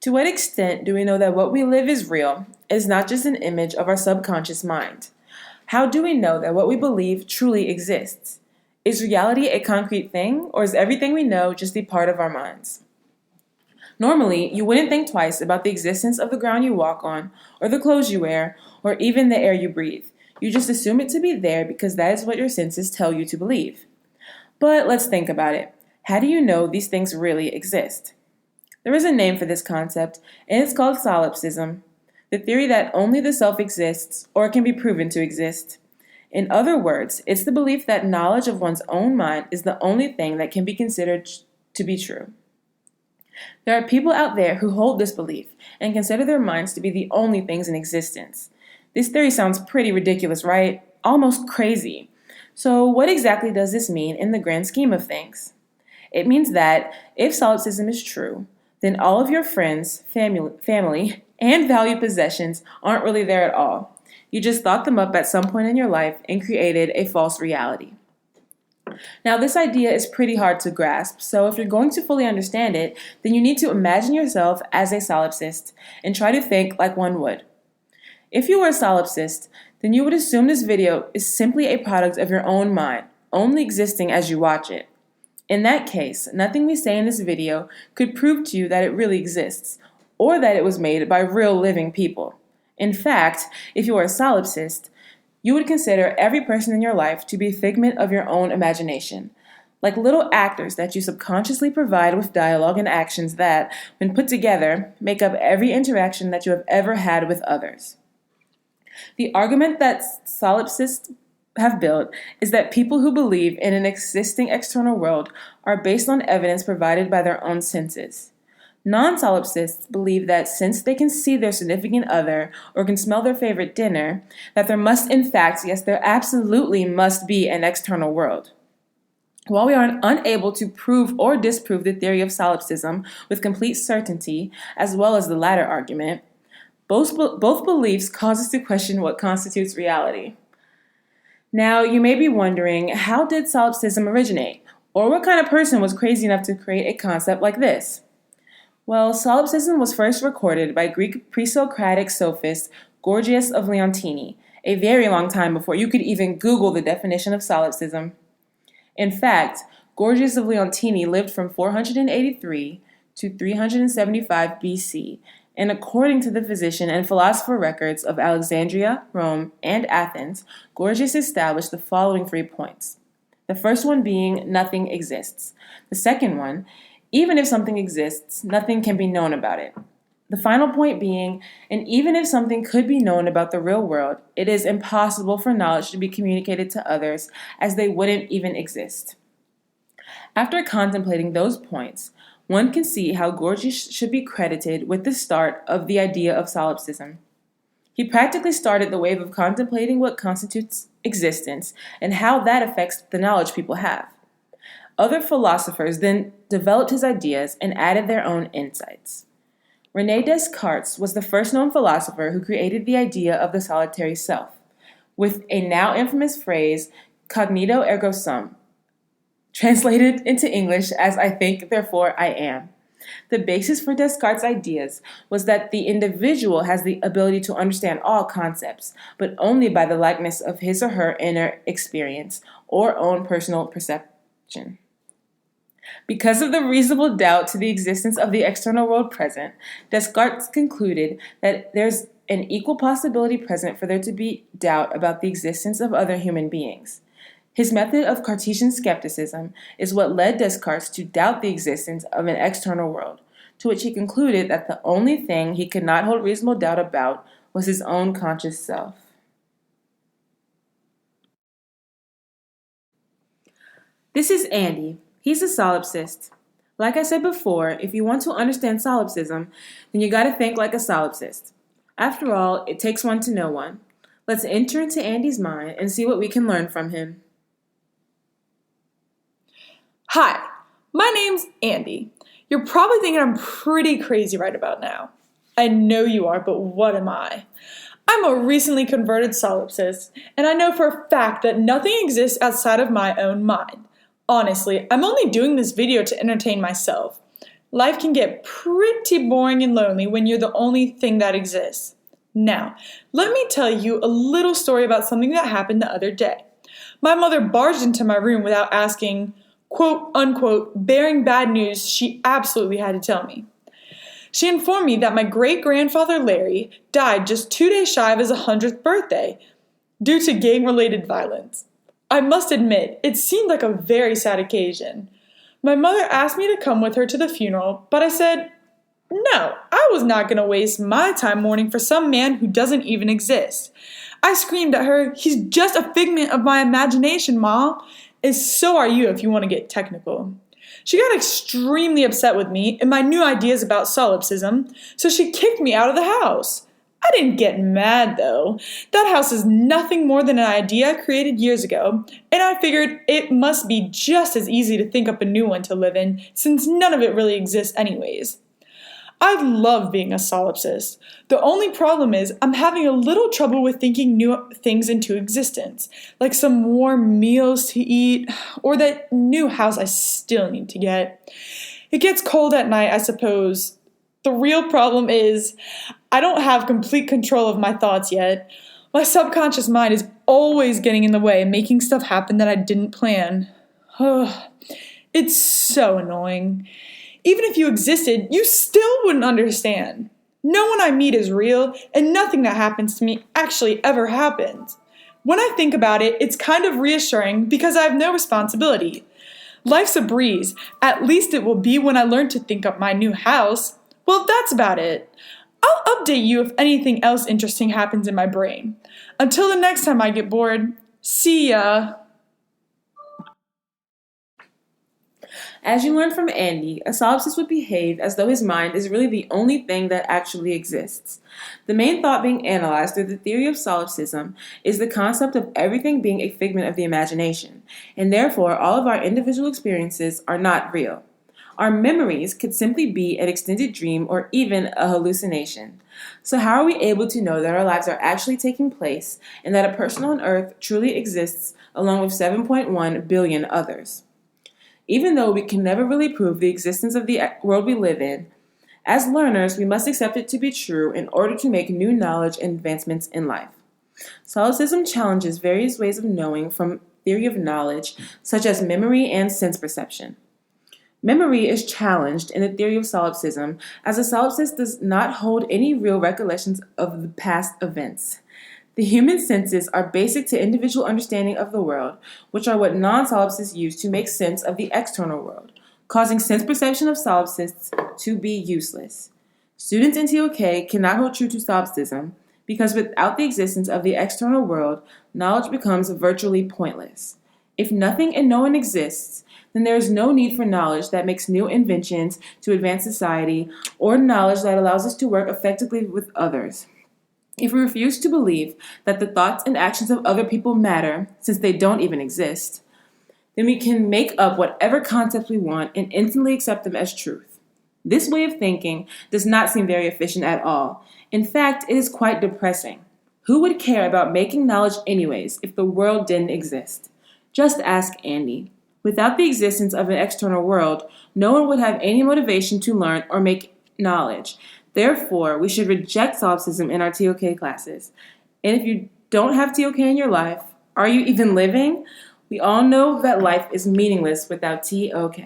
To what extent do we know that what we live is real, is not just an image of our subconscious mind? How do we know that what we believe truly exists? Is reality a concrete thing, or is everything we know just a part of our minds? Normally, you wouldn't think twice about the existence of the ground you walk on, or the clothes you wear, or even the air you breathe. You just assume it to be there because that is what your senses tell you to believe. But let's think about it. How do you know these things really exist? There is a name for this concept, and it's called solipsism, the theory that only the self exists or can be proven to exist. In other words, it's the belief that knowledge of one's own mind is the only thing that can be considered to be true. There are people out there who hold this belief and consider their minds to be the only things in existence. This theory sounds pretty ridiculous, right? Almost crazy. So what exactly does this mean in the grand scheme of things? It means that if solipsism is true, then all of your friends, family, and valued possessions aren't really there at all. You just thought them up at some point in your life and created a false reality. Now, this idea is pretty hard to grasp, so if you're going to fully understand it, then you need to imagine yourself as a solipsist and try to think like one would. If you were a solipsist, then you would assume this video is simply a product of your own mind, only existing as you watch it. In that case, nothing we say in this video could prove to you that it really exists, or that it was made by real living people. In fact, if you are a solipsist, you would consider every person in your life to be a figment of your own imagination, like little actors that you subconsciously provide with dialogue and actions that, when put together, make up every interaction that you have ever had with others. The argument that solipsists have built is that people who believe in an existing external world are based on evidence provided by their own senses. Non-solipsists believe that since they can see their significant other or can smell their favorite dinner, that there must in fact, yes, there absolutely must be an external world. While we are unable to prove or disprove the theory of solipsism with complete certainty, as well as the latter argument, both beliefs cause us to question what constitutes reality. Now, you may be wondering, how did solipsism originate? Or what kind of person was crazy enough to create a concept like this? Well, solipsism was first recorded by Greek pre-Socratic sophist Gorgias of Leontini, a very long time before you could even Google the definition of solipsism. In fact, Gorgias of Leontini lived from 483 to 375 BC, and according to the physician and philosopher records of Alexandria, Rome, and Athens, Gorgias established the following 3 points. The first one being, nothing exists. The second one, even if something exists, nothing can be known about it. The final point being, and even if something could be known about the real world, it is impossible for knowledge to be communicated to others, as they wouldn't even exist. After contemplating those points, one can see how Gorgias should be credited with the start of the idea of solipsism. He practically started the wave of contemplating what constitutes existence and how that affects the knowledge people have. Other philosophers then developed his ideas and added their own insights. René Descartes was the first known philosopher who created the idea of the solitary self, with a now infamous phrase, cognito ergo sum, translated into English as I think, therefore I am. The basis for Descartes' ideas was that the individual has the ability to understand all concepts, but only by the likeness of his or her inner experience or own personal perception. Because of the reasonable doubt to the existence of the external world present, Descartes concluded that there's an equal possibility present for there to be doubt about the existence of other human beings. His method of Cartesian skepticism is what led Descartes to doubt the existence of an external world, to which he concluded that the only thing he could not hold reasonable doubt about was his own conscious self. This is Andy. He's a solipsist. Like I said before, if you want to understand solipsism, then you gotta think like a solipsist. After all, it takes one to know one. Let's enter into Andy's mind and see what we can learn from him. Hi, my name's Andy. You're probably thinking I'm pretty crazy right about now. I know you are, but what am I? I'm a recently converted solipsist, and I know for a fact that nothing exists outside of my own mind. Honestly, I'm only doing this video to entertain myself. Life can get pretty boring and lonely when you're the only thing that exists. Now, let me tell you a little story about something that happened the other day. My mother barged into my room without asking, quote unquote, bearing bad news she absolutely had to tell me. She informed me that my great-grandfather Larry died just 2 days shy of his 100th birthday due to gang-related violence. I must admit, it seemed like a very sad occasion. My mother asked me to come with her to the funeral, but I said, no, I was not going to waste my time mourning for some man who doesn't even exist. I screamed at her, he's just a figment of my imagination, Ma. And so are you if you want to get technical. She got extremely upset with me and my new ideas about solipsism, so she kicked me out of the house. I didn't get mad though. That house is nothing more than an idea created years ago, and I figured it must be just as easy to think up a new one to live in since none of it really exists anyways. I love being a solipsist. The only problem is I'm having a little trouble with thinking new things into existence, like some warm meals to eat, or that new house I still need to get. It gets cold at night, I suppose. The real problem is I don't have complete control of my thoughts yet. My subconscious mind is always getting in the way and making stuff happen that I didn't plan. It's so annoying. Even if you existed, you still wouldn't understand. No one I meet is real, and nothing that happens to me actually ever happens. When I think about it, it's kind of reassuring because I have no responsibility. Life's a breeze. At least it will be when I learn to think up my new house. Well, that's about it. I'll update you if anything else interesting happens in my brain. Until the next time I get bored, see ya! As you learned from Andy, a solipsist would behave as though his mind is really the only thing that actually exists. The main thought being analyzed through the theory of solipsism is the concept of everything being a figment of the imagination, and therefore all of our individual experiences are not real. Our memories could simply be an extended dream or even a hallucination. So how are we able to know that our lives are actually taking place and that a person on Earth truly exists along with 7.1 billion others? Even though we can never really prove the existence of the world we live in, as learners, we must accept it to be true in order to make new knowledge and advancements in life. Solipsism challenges various ways of knowing from theory of knowledge, such as memory and sense perception. Memory is challenged in the theory of solipsism, as a solipsist does not hold any real recollections of the past events. The human senses are basic to individual understanding of the world, which are what non-solipsists use to make sense of the external world, causing sense perception of solipsists to be useless. Students in TOK cannot hold true to solipsism because without the existence of the external world, knowledge becomes virtually pointless. If nothing and no one exists, then there is no need for knowledge that makes new inventions to advance society or knowledge that allows us to work effectively with others. If we refuse to believe that the thoughts and actions of other people matter, since they don't even exist, then we can make up whatever concepts we want and instantly accept them as truth. This way of thinking does not seem very efficient at all. In fact, it is quite depressing. Who would care about making knowledge anyways if the world didn't exist? Just ask Andy. Without the existence of an external world, no one would have any motivation to learn or make knowledge. Therefore, we should reject solipsism in our TOK classes. And if you don't have TOK in your life, are you even living? We all know that life is meaningless without TOK.